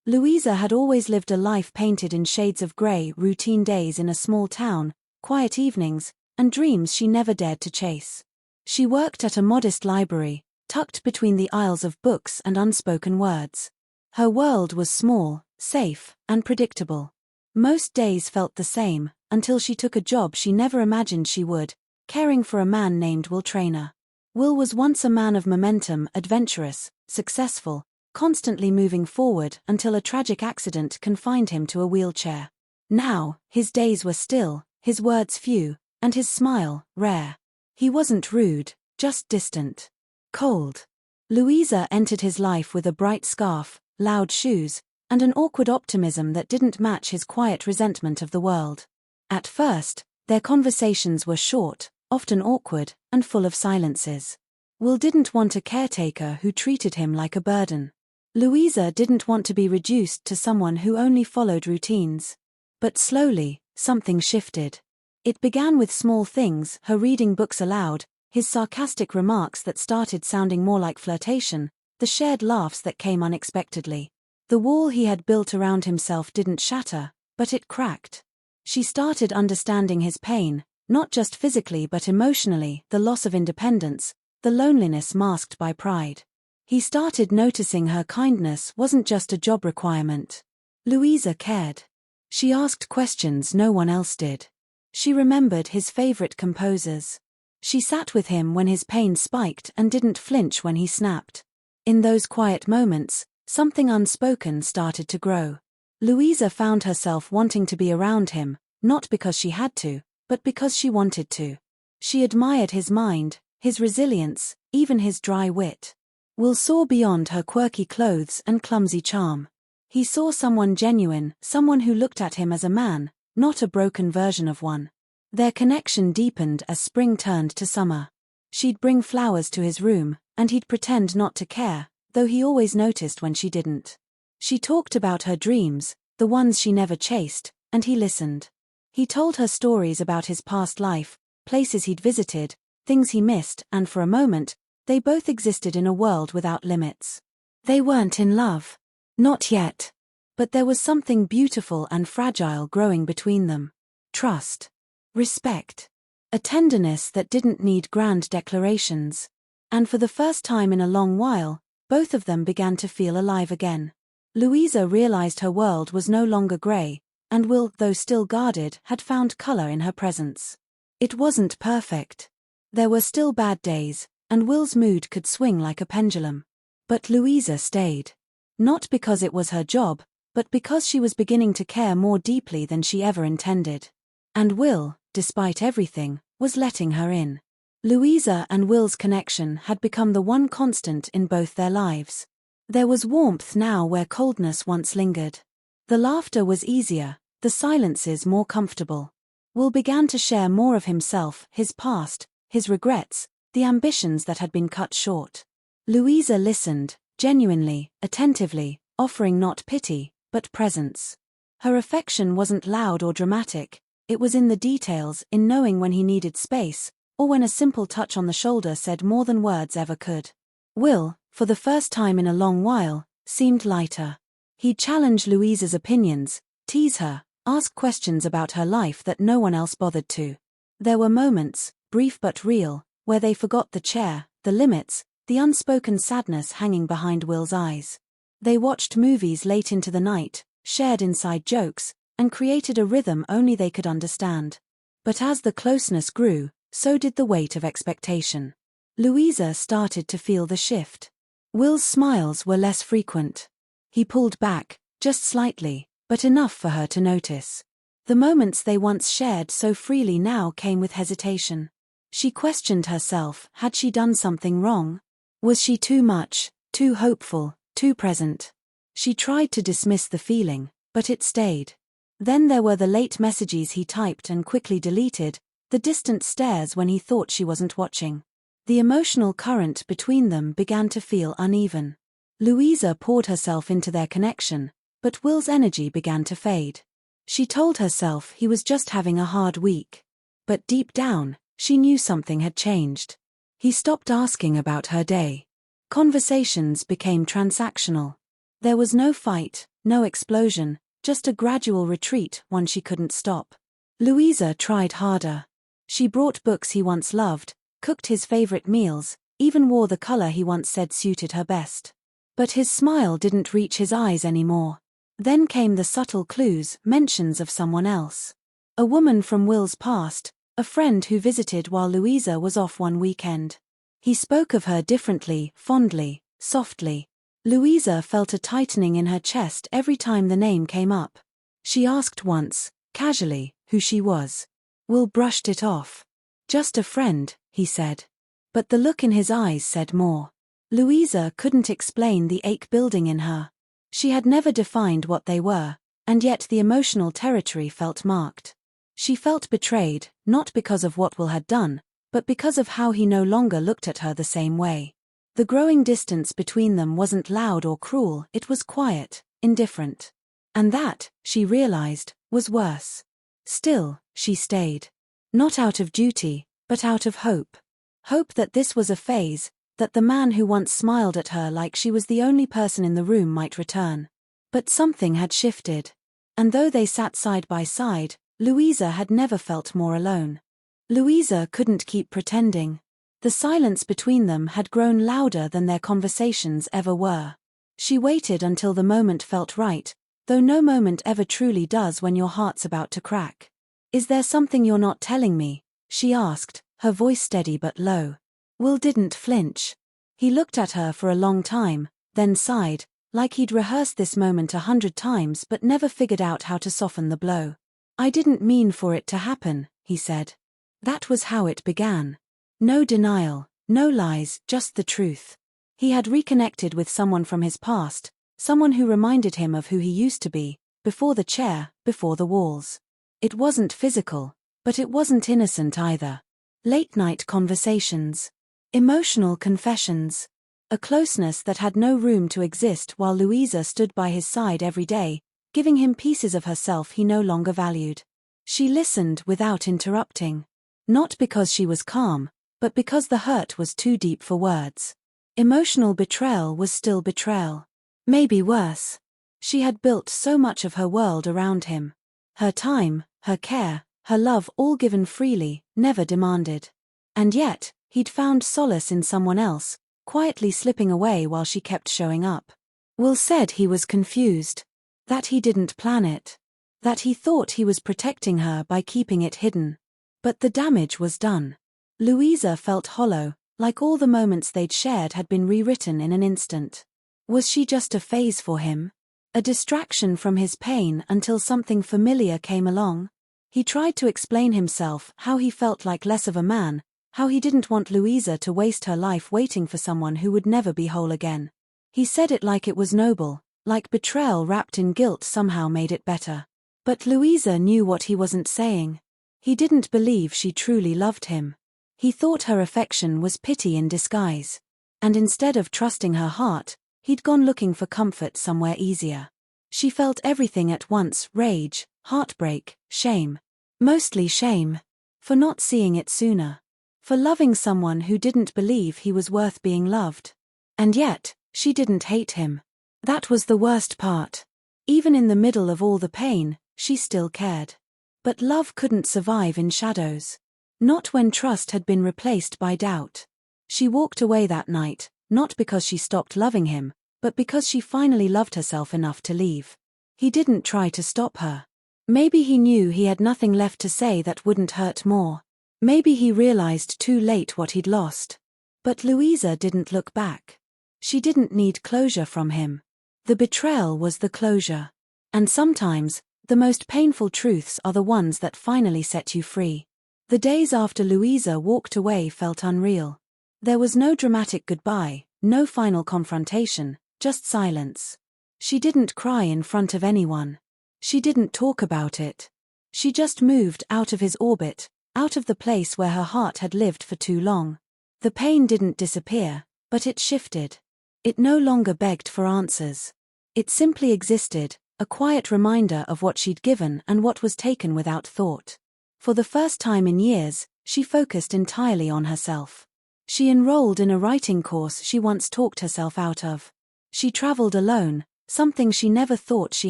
Louisa had always lived a life painted in shades of grey, routine days in a small town, quiet evenings, and dreams she never dared to chase. She worked at a modest library, tucked between the aisles of books and unspoken words. Her world was small, safe, and predictable. Most days felt the same, until she took a job she never imagined she would, caring for a man named Will Traynor. Will was once a man of momentum, adventurous, successful, constantly moving forward until a tragic accident confined him to a wheelchair. Now, his days were still, his words few, and his smile rare. He wasn't rude, just distant. Cold. Louisa entered his life with a bright scarf, loud shoes, and an awkward optimism that didn't match his quiet resentment of the world. At first, their conversations were short, often awkward, and full of silences. Will didn't want a caretaker who treated him like a burden. Louisa didn't want to be reduced to someone who only followed routines. But slowly, something shifted. It began with small things, her reading books aloud, his sarcastic remarks that started sounding more like flirtation, the shared laughs that came unexpectedly. The wall he had built around himself didn't shatter, but it cracked. She started understanding his pain, not just physically but emotionally, the loss of independence, the loneliness masked by pride. He started noticing her kindness wasn't just a job requirement. Louisa cared. She asked questions no one else did. She remembered his favorite composers. She sat with him when his pain spiked and didn't flinch when he snapped. In those quiet moments, something unspoken started to grow. Louisa found herself wanting to be around him, not because she had to, but because she wanted to. She admired his mind, his resilience, even his dry wit. Will saw beyond her quirky clothes and clumsy charm. He saw someone genuine, someone who looked at him as a man, not a broken version of one. Their connection deepened as spring turned to summer. She'd bring flowers to his room, and he'd pretend not to care, though he always noticed when she didn't. She talked about her dreams, the ones she never chased, and he listened. He told her stories about his past life, places he'd visited, things he missed, and for a moment, they both existed in a world without limits. They weren't in love. Not yet. But there was something beautiful and fragile growing between them. Trust. Respect. A tenderness that didn't need grand declarations. And for the first time in a long while, both of them began to feel alive again. Louisa realized her world was no longer grey, and Will, though still guarded, had found color in her presence. It wasn't perfect. There were still bad days, and Will's mood could swing like a pendulum. But Louisa stayed. Not because it was her job, but because she was beginning to care more deeply than she ever intended. And Will, despite everything, was letting her in. Louisa and Will's connection had become the one constant in both their lives. There was warmth now where coldness once lingered. The laughter was easier, the silences more comfortable. Will began to share more of himself, his past, his regrets, the ambitions that had been cut short. Louisa listened, genuinely, attentively, offering not pity, but presence. Her affection wasn't loud or dramatic, it was in the details, in knowing when he needed space, or when a simple touch on the shoulder said more than words ever could. Will, for the first time in a long while, seemed lighter. He'd challenge Louisa's opinions, tease her, ask questions about her life that no one else bothered to. There were moments, brief but real, where they forgot the chair, the limits, the unspoken sadness hanging behind Will's eyes. They watched movies late into the night, shared inside jokes, and created a rhythm only they could understand. But as the closeness grew, so did the weight of expectation. Louisa started to feel the shift. Will's smiles were less frequent. He pulled back, just slightly, but enough for her to notice. The moments they once shared so freely now came with hesitation. She questioned herself, had she done something wrong? Was she too much, too hopeful, too present? She tried to dismiss the feeling, but it stayed. Then there were the late messages he typed and quickly deleted, the distant stares when he thought she wasn't watching. The emotional current between them began to feel uneven. Louisa poured herself into their connection, but Will's energy began to fade. She told herself he was just having a hard week. But deep down, she knew something had changed. He stopped asking about her day. Conversations became transactional. There was no fight, no explosion, just a gradual retreat, one she couldn't stop. Louisa tried harder. She brought books he once loved, cooked his favorite meals, even wore the color he once said suited her best. But his smile didn't reach his eyes anymore. Then came the subtle clues, mentions of someone else. A woman from Will's past, a friend who visited while Louisa was off one weekend. He spoke of her differently, fondly, softly. Louisa felt a tightening in her chest every time the name came up. She asked once, casually, who she was. Will brushed it off. Just a friend, he said. But the look in his eyes said more. Louisa couldn't explain the ache building in her. She had never defined what they were, and yet the emotional territory felt marked. She felt betrayed, not because of what Will had done, but because of how he no longer looked at her the same way. The growing distance between them wasn't loud or cruel, it was quiet, indifferent. And that, she realized, was worse. Still, she stayed. Not out of duty, but out of hope. Hope that this was a phase, that the man who once smiled at her like she was the only person in the room might return. But something had shifted. And though they sat side by side, Louisa had never felt more alone. Louisa couldn't keep pretending. The silence between them had grown louder than their conversations ever were. She waited until the moment felt right, though no moment ever truly does when your heart's about to crack. Is there something you're not telling me? She asked, her voice steady but low. Will didn't flinch. He looked at her for a long time, then sighed, like he'd rehearsed this moment 100 times but never figured out how to soften the blow. I didn't mean for it to happen, he said. That was how it began. No denial, no lies, just the truth. He had reconnected with someone from his past, someone who reminded him of who he used to be, before the chair, before the walls. It wasn't physical, but it wasn't innocent either. Late-night conversations. Emotional confessions. A closeness that had no room to exist while Louisa stood by his side every day, giving him pieces of herself he no longer valued. She listened without interrupting. Not because she was calm, but because the hurt was too deep for words. Emotional betrayal was still betrayal. Maybe worse. She had built so much of her world around him. Her time, her care, her love all given freely, never demanded. And yet, he'd found solace in someone else, quietly slipping away while she kept showing up. Will said he was confused. That he didn't plan it. That he thought he was protecting her by keeping it hidden. But the damage was done. Louisa felt hollow, like all the moments they'd shared had been rewritten in an instant. Was she just a phase for him? A distraction from his pain until something familiar came along? He tried to explain himself, how he felt like less of a man, how he didn't want Louisa to waste her life waiting for someone who would never be whole again. He said it like it was noble, like betrayal wrapped in guilt somehow made it better. But Louisa knew what he wasn't saying. He didn't believe she truly loved him. He thought her affection was pity in disguise. And instead of trusting her heart, he'd gone looking for comfort somewhere easier. She felt everything at once, rage, heartbreak, shame. Mostly shame. For not seeing it sooner. For loving someone who didn't believe he was worth being loved. And yet, she didn't hate him. That was the worst part. Even in the middle of all the pain, she still cared. But love couldn't survive in shadows. Not when trust had been replaced by doubt. She walked away that night, not because she stopped loving him, but because she finally loved herself enough to leave. He didn't try to stop her. Maybe he knew he had nothing left to say that wouldn't hurt more. Maybe he realized too late what he'd lost. But Louisa didn't look back. She didn't need closure from him. The betrayal was the closure. And sometimes, the most painful truths are the ones that finally set you free. The days after Louisa walked away felt unreal. There was no dramatic goodbye, no final confrontation, just silence. She didn't cry in front of anyone. She didn't talk about it. She just moved out of his orbit, out of the place where her heart had lived for too long. The pain didn't disappear, but it shifted. It no longer begged for answers. It simply existed, a quiet reminder of what she'd given and what was taken without thought. For the first time in years, she focused entirely on herself. She enrolled in a writing course she once talked herself out of. She traveled alone, something she never thought she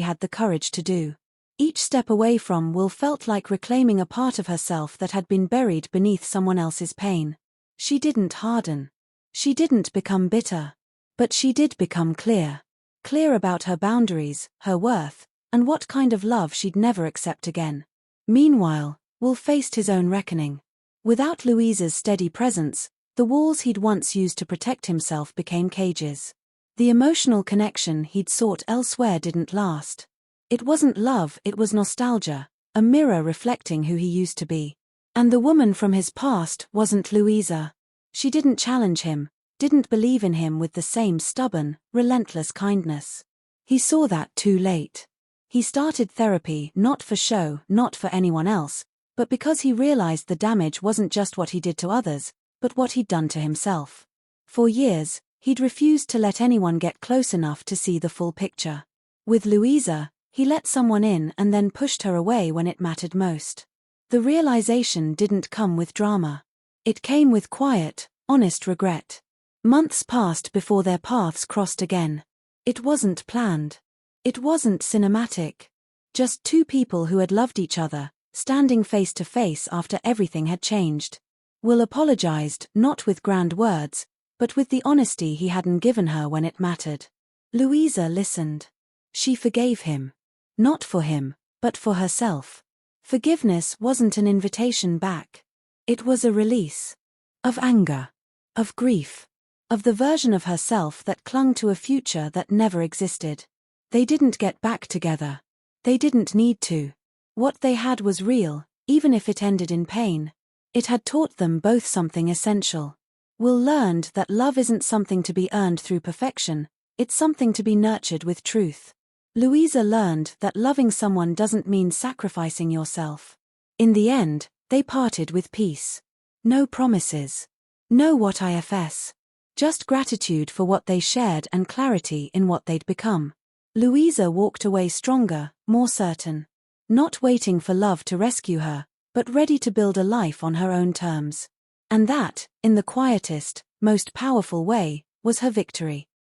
had the courage to do. Each step away from Will felt like reclaiming a part of herself that had been buried beneath someone else's pain. She didn't harden. She didn't become bitter. But she did become clear. Clear about her boundaries, her worth, and what kind of love she'd never accept again. Meanwhile, Will faced his own reckoning. Without Louisa's steady presence, the walls he'd once used to protect himself became cages. The emotional connection he'd sought elsewhere didn't last. It wasn't love, it was nostalgia, a mirror reflecting who he used to be. And the woman from his past wasn't Louisa. She didn't challenge him, didn't believe in him with the same stubborn, relentless kindness. He saw that too late. He started therapy not for show, not for anyone else, but because he realized the damage wasn't just what he did to others, but what he'd done to himself. For years, he'd refused to let anyone get close enough to see the full picture. With Louisa, he let someone in and then pushed her away when it mattered most. The realization didn't come with drama. It came with quiet, honest regret. Months passed before their paths crossed again. It wasn't planned. It wasn't cinematic. Just two people who had loved each other, standing face to face after everything had changed. Will apologized, not with grand words, but with the honesty he hadn't given her when it mattered. Louisa listened. She forgave him. Not for him, but for herself. Forgiveness wasn't an invitation back. It was a release. Of anger. Of grief. Of the version of herself that clung to a future that never existed. They didn't get back together. They didn't need to. What they had was real, even if it ended in pain. It had taught them both something essential. Will learned that love isn't something to be earned through perfection, it's something to be nurtured with truth. Louisa learned that loving someone doesn't mean sacrificing yourself. In the end, they parted with peace. No promises. No what ifs. Just gratitude for what they shared and clarity in what they'd become. Louisa walked away stronger, more certain. Not waiting for love to rescue her, but ready to build a life on her own terms. And that, in the quietest, most powerful way, was her victory.